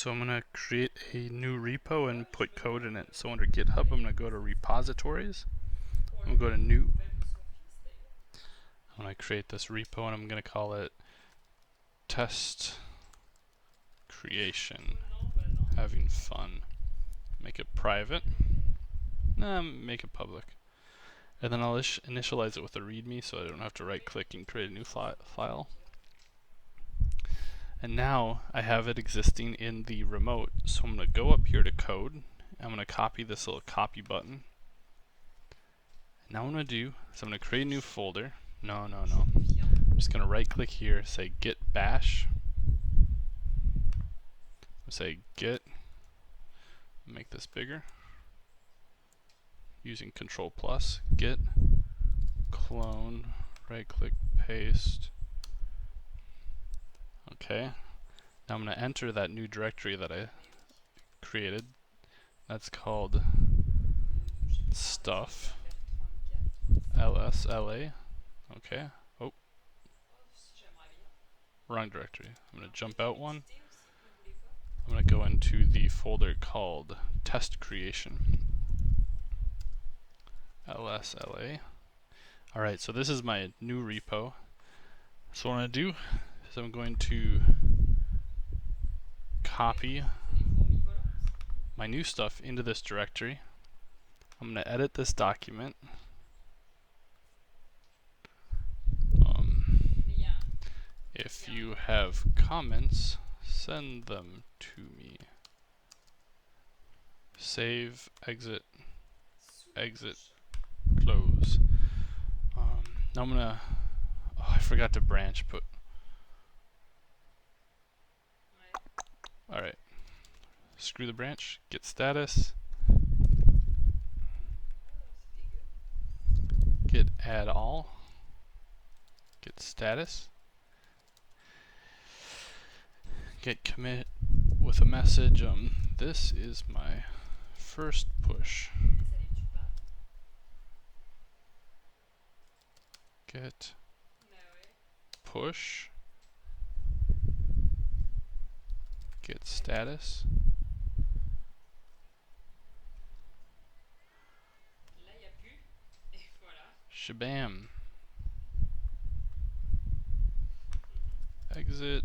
So I'm going to create a new repo and put code in it. So under GitHub, I'm going to go to repositories. I'm going to go to new. I'm going to create this repo and I'm going to call it test creation. Having fun. Make it private. Make it public. And then I'll initialize it with a readme so I don't have to right click and create a new file. And now I have it existing in the remote. So I'm going to go up here to code. I'm going to copy this little copy button. And now what I'm going to do is I'm going to create a new folder. No. I'm just going to right click here, say git bash. Say git, make this bigger. Using control plus, git clone, right click, paste. Okay. Now I'm going to enter that new directory that I created. That's called stuff lsla. Okay. Oh, wrong directory. I'm going to jump out one. I'm going to go into the folder called test creation. lsla. Alright, so this is my new repo. So what I'm going to do is I'm going to copy my new stuff into this directory. I'm going to edit this document. If you have comments, send them to me. Save, exit, close. Now I'm gonna, I forgot to branch put. Alright, screw the branch, get status, get add all, get status, get commit with a message, this is my first push. Get push, get status. Shabam. Exit.